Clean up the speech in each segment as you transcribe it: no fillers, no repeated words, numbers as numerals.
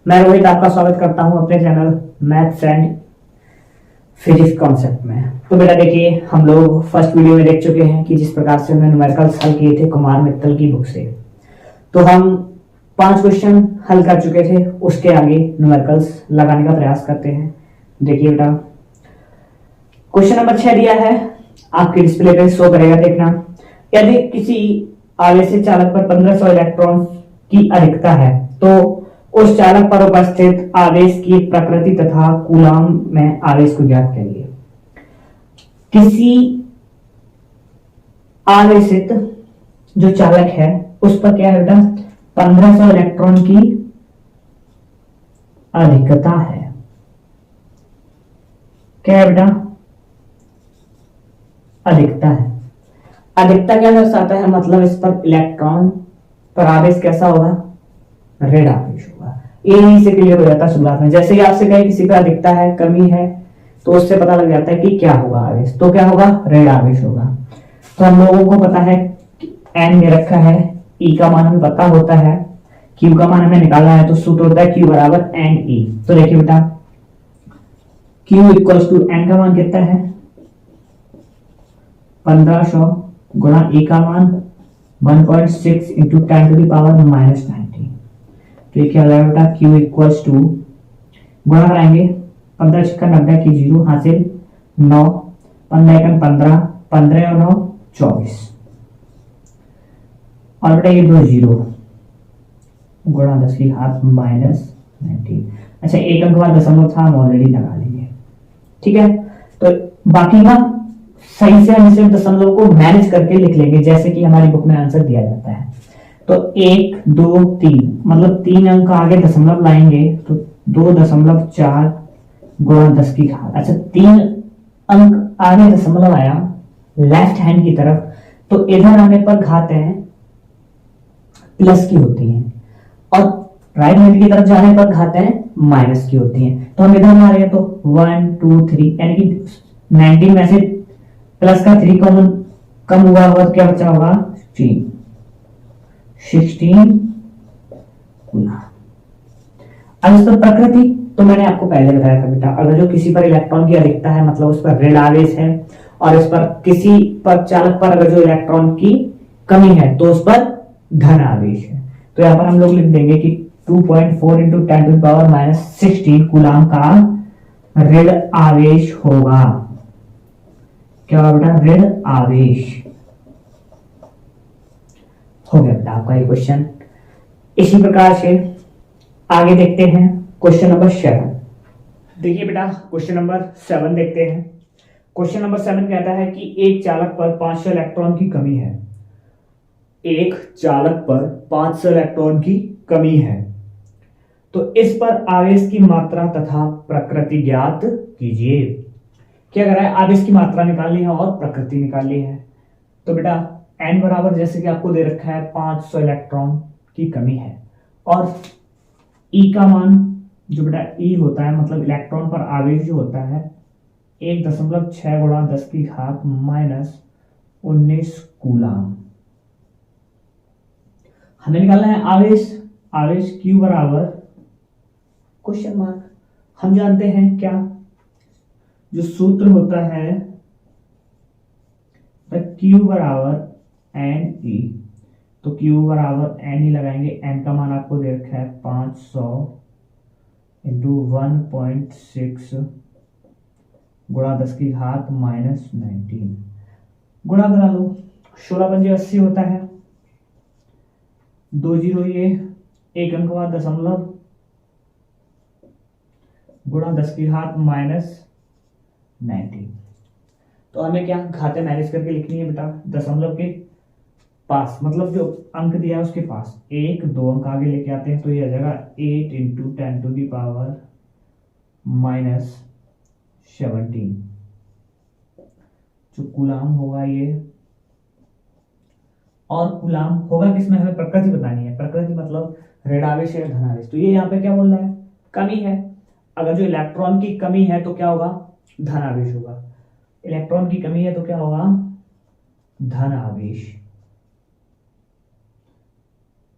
मैं रोहित आपका स्वागत करता हूं अपने channel maths and physics concept में। तो बेटा देखिए, हम लोग फर्स्ट वीडियो में देख चुके हैं कि जिस प्रकार से हमने न्यूमेरिकल्स हल किए थे कुमार मित्तल की बुक से, तो हम 5 क्वेश्चन हल कर चुके थे। उसके आगे न्यूमेरिकल्स लगाने का प्रयास करते हैं। देखिए बेटा, क्वेश्चन नंबर 6 दिया है, आपके डिस्प्ले पे शो करेगा, देखना। यदि किसी आवेशित चालक पर 1500 इलेक्ट्रॉन की अधिकता है तो उस चालक पर उपस्थित आवेश की प्रकृति तथा कूलाम में आवेश को ज्ञात करिए। किसी आवेशित जो चालक है उस पर क्या है बेटा, 1500 इलेक्ट्रॉन की अधिकता है। क्या है बेटा, अधिकता है। अधिकता क्या दर्शाता है, मतलब इस पर इलेक्ट्रॉन पर आवेश कैसा होगा, ऋण आवेश होगा। यही से क्लियर हो जाता है शुरुआत में। जैसे ही आपसे कहे किसी का अधिकता है, कमी है, तो उससे पता लग जाता है कि क्या होगा आवेश, तो क्या होगा, ऋण आवेश होगा। तो हम लोगों को पता है एन दे रखा है, ई का मान हमें पता होता है, क्यू का मान हमें निकालना है, तो सूत्र होता है क्यू बराबर एन ई। तो देखिए बेटा, क्यू इक्वल्स टू एन का मान कितना है, 1500 गुणा ई का मान 1.6 इंटू 10 टू द पावर -19। तो ये क्या हो जाएगा बेटा, क्यू इक्वल्स टू, गुणा कराएंगे 15 छक्का 90 की 0 हासिल 9, 15 एकम 15, 15 और 9 24, और बेटा ये 2 0 गुणा 10 की घात -19। अच्छा, एक अंक बाद दशमलव था, हम ऑलरेडी लगा लेंगे, ठीक है। तो बाकी का सही से हम इसे दशमलव को मैनेज करके लिख लेंगे, जैसे कि हमारी बुक में आंसर दिया जाता है। तो 1 2 3 मतलब 3 अंक आगे दशमलव लाएंगे तो 2.4 गुणा 10 की घात। अच्छा, 3 अंक आगे दशमलव आया लेफ्ट हैंड की तरफ, तो इधर आने पर घातें प्लस की होती हैं और राइट हैंड की तरफ जाने पर घातें माइनस की होती हैं। तो हम इधर मारे हैं तो 1 2 3, यानी कि 19 में से प्लस का 3 कम हुआ होगा तो क्या बचा होगा, 16 गुना। अब इस पर प्रकृति, तो मैंने आपको पहले बताया था बेटा, अगर जो किसी पर इलेक्ट्रॉन की अधिकता है मतलब उस पर ऋण आवेश है, और इस पर किसी पर चालक पर अगर जो इलेक्ट्रॉन की कमी है तो उस पर धन आवेश है। तो यहां पर हम लोग लिख देंगे कि 2.4 इंटू 10 टू पावर -16 कूलाम का ऋण आवेश होगा। क्या होगा बेटा, ऋण आवेश हो गया बेटा आपका ये क्वेश्चन। इसी प्रकार से आगे देखते हैं क्वेश्चन नंबर 7। देखिए बेटा, क्वेश्चन नंबर 7 देखते हैं। क्वेश्चन नंबर 7 कहता है कि एक चालक पर 500 इलेक्ट्रॉन की कमी है। एक चालक पर 500 इलेक्ट्रॉन की कमी है, तो इस पर आवेश की मात्रा तथा प्रकृति ज्ञात कीजिए। क्या कर रहा है, आवेश की मात्रा निकालनी है और प्रकृति निकालनी है। तो बेटा n बराबर, जैसे कि आपको दे रखा है 500 इलेक्ट्रॉन की कमी है, और E का मान जो बेटा E होता है, मतलब इलेक्ट्रॉन पर आवेश जो होता है 1.6 गुणा 10 की घात -19 कूलाम। हमें निकालना है आवेश। आवेश Q बराबर क्वेश्चन मार्क, हम जानते हैं क्या, जो सूत्र होता है Q बराबर एन ई। तो Q बराबर एन ही लगाएंगे। एन का मान आपको दे रखा है 500 इंटू 1.6 गुणा 10 की घात -19, गुणा करा लो, 16 पंजे 80 होता है, 2 0 ये, एक अंक बाद दशमलव, गुणा 10 की घात -19। तो हमें क्या घातें मैनेज करके लिखनी है बेटा, दशमलव के पास, मतलब जो अंक दिया है उसके पास 1 2 अंक आगे लेके आते हैं, तो ये आ जाएगा 8 इंटू 10 टू दी पावर -17 जो कूलाम होगा ये। और कूलाम होगा किसमें, हमें प्रकृति बतानी है। प्रकृति मतलब ऋण आवेश या धन आवेश। तो ये यहाँ पे क्या बोल रहा है, कमी है। अगर जो इलेक्ट्रॉन की कमी है तो क्या होगा, धन आवेश होगा। इलेक्ट्रॉन की कमी है तो क्या होगा, धन आवेश।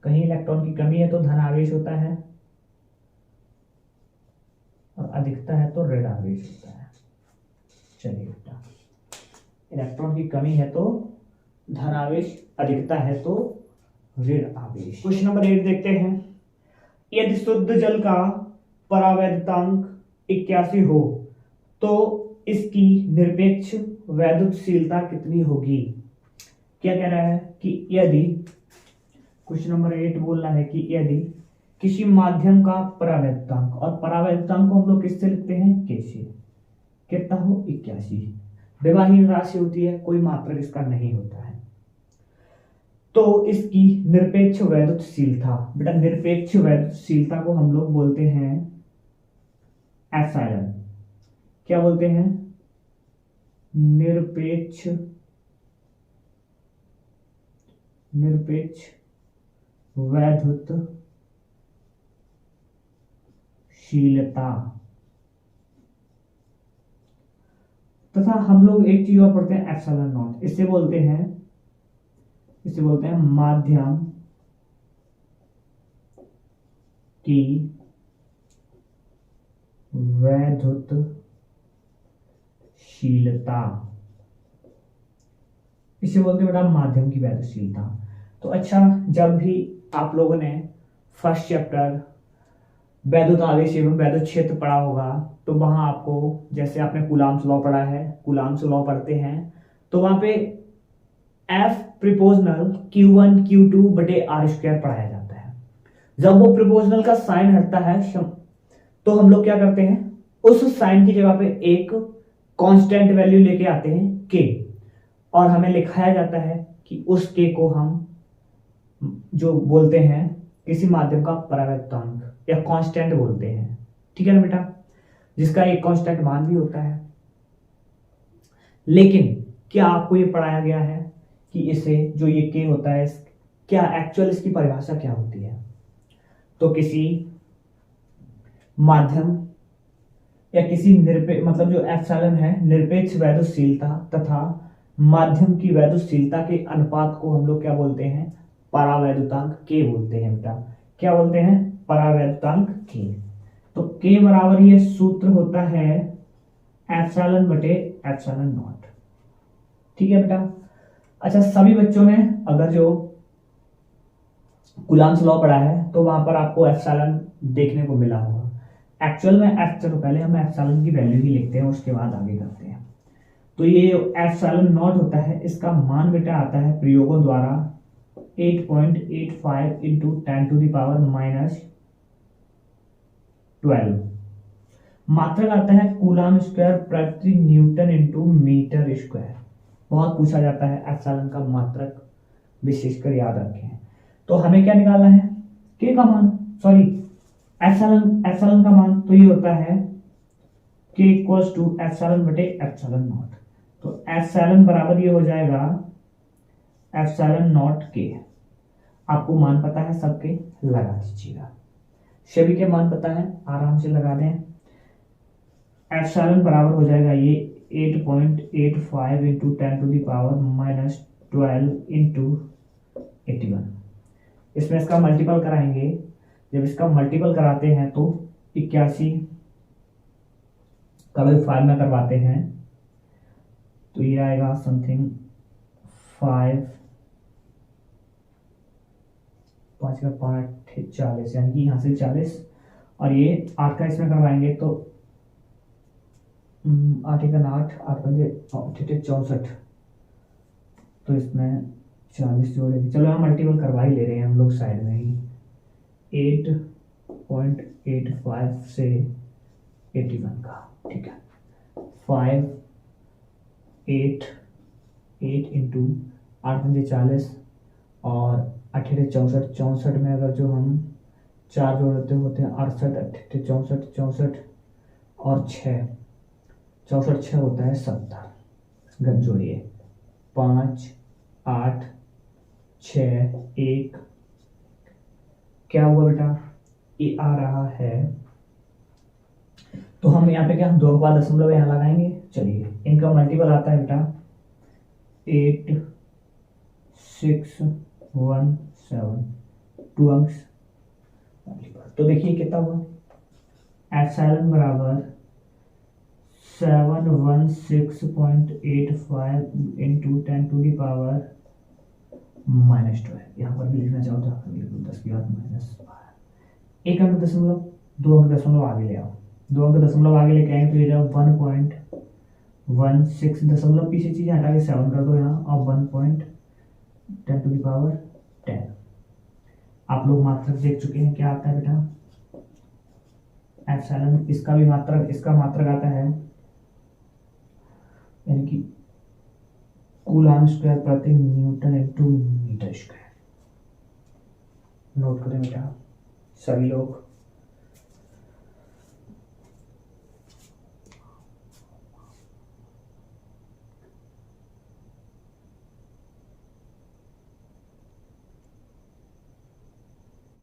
कहीं इलेक्ट्रॉन की कमी है तो धन आवेश होता है, और अधिकता है तो ऋण आवेश होता है। चलिए बेटा, इलेक्ट्रॉन की कमी है तो धन आवेश, अधिकता है तो ऋण आवेश। क्वेश्चन नंबर 8 देखते हैं। यदि शुद्ध जल का परावैद्युतांक 81 हो तो इसकी निरपेक्ष वैद्युतशीलता कितनी होगी? क्या कह रहा है कि यदि, क्वेश्चन नंबर 8 बोल रहा है कि यदि किसी माध्यम का परावैद्युतांक, और परावैद्युतांक को हम लोग किससे लिखते हैं? के से, कितना हो? 81। विभाहीन राशि होती है, कोई मात्रक इसका नहीं होता है। तो इसकी निरपेक्ष वैद्युतशीलता, बेटा निरपेक्ष वैद्युतशीलता को हम लोग बोलते हैं एप्सिलॉन। क्या बोलते हैं? निरपेक्ष वैद्युतशीलता। तथा हम लोग एक चीज और पढ़ते हैं, एप्सिलॉन नॉट। इसे बोलते हैं माध्यम की वैद्युतशीलता, इसे बोलते हैं बेटा माध्यम की वैद्युतशीलता। तो अच्छा, जब भी आप लोगों ने फर्स्ट चैप्टर वैद्युत आवेश एवं वैद्युत क्षेत्र पढ़ा होगा, तो वहां आपको, जैसे आपने कूलाम्स लॉ पढ़ा है, कूलाम्स लॉ पढ़ते हैं, तो वहां पे F प्रिपोजनल Q1 Q2 बटे R स्क्वायर पढ़ाया जाता है। जब वो प्रिपोजनल का साइन हटता है तो हम लोग क्या करते हैं, उस साइन की जगह पे एक कांस्टेंट वैल्यू लेके आते हैं K, और हमें लिखाया जाता है कि उस K को हम जो बोलते हैं किसी माध्यम का परावैद्युतांक या कांस्टेंट बोलते हैं। ठीक है ना बेटा, जिसका एक कांस्टेंट मान भी होता है। लेकिन क्या आपको ये पढ़ाया गया है कि इसे जो ये के होता है, क्या एक्चुअल इसकी परिभाषा क्या होती है? तो किसी माध्यम या किसी मतलब जो एप्सिलॉन है, निरपेक्ष वैद्युतशीलता तथा माध्यम की वैद्युतशीलता के अनुपात को हम लोग क्या बोलते हैं? परावैद्युतांक के बोलते हैं बेटा। क्या बोलते हैं? परावैद्युतांक के। तो के बराबर ये सूत्र होता है एप्सिलॉन बटे एप्सिलॉन नॉट। ठीक है बेटा। अच्छा, सभी बच्चों ने अगर जो कूलाम्स लॉ पढ़ा है तो वहां पर आपको एप्सिलॉन देखने को मिला होगा। एक्चुअल में चलो पहले हम एप्सिलॉन की वैल्यू ही लिखते हैं, उसके बाद आगे करते हैं। तो ये एप्सिलॉन नॉट होता है, इसका मान बेटा आता है प्रयोगों द्वारा 8.85 इंटू 10⁻⁻12। मात्रक आता है कूलाम स्क्वायर प्रति न्यूटन इंटू मीटर स्क्वायर। बहुत पूछा जाता है एप्सिलॉन का मात्रक, विशेषकर याद रखें। तो हमें क्या निकालना है? के का मान, सॉरी एप्सिलॉन का मान। तो ये होता है के इक्वल्स टू एप्सिलॉन बटे एप्सिलॉन नॉट। तो एप्सिलॉन बराबर ये हो जाएगा एप्सिलॉन नॉट के। आपको मान पता है सबके, लगा दीजिएगा। सभी के मान पता है, आराम से लगा दें। एप्सिलॉन बराबर हो जाएगा ये 8.85 इंटू 10⁻⁻12 इंटू 81। इसमें इसका मल्टीपल कराएंगे, जब इसका मल्टीपल कराते हैं तो 81 का वैल्यू 5 में करवाते हैं तो ये आएगा समथिंग 5 का 5 40, यानी कि यहाँ से 40, और ये 8 का इसमें करवाएंगे तो 8 का 8, 8 पंजे 64, तो इसमें 40 जोड़ेंगे। चलो हम मल्टीपल करवा ही ले रहे हैं हम लोग साइड में ही। 8.85 से 81 का, ठीक है। 5 8 इंटू 8 पंजे 40 और 8 64, 64 में अगर जो हम 4 जोड़ते होते हैं 68, 8 64, 64 और 6, 64 6 होता है 70। गन जोड़िए 5 8 6 1, क्या हुआ बेटा? ये आ रहा है, तो हम यहाँ पे क्या 2 के बाद दशमलव यहाँ लगाएंगे। चलिए, इनका मल्टीपल आता है बेटा 8617, 2 अंक मल्टीपल। तो देखिए कितना हुआ एप्सिलॉन बराबर 716.85 इंटू 10⁻⁻² है। यहाँ पर भी लिखना चाहो तो यहाँ पर भी लिखो 10 की घात -12। एक अंक दशमलव, दो अंक दशमलव आगे ले आओ, दो अंक दशमलव आगे लेके आएंगे तो ये जाओ 1.16 दशमलव, पीछे चीजें हटा के 7 कर दो यहाँ, और 1.10⁻10। आप लोग मात्रक देख चुके हैं क्या आता है बेटा, एप्सिलॉन। इसका भी मात्रक, इसका मात्रक आता है यानी कि कूलाम स्क्वायर प्रति newton into metre square. Note करें बेटा सभी लोग।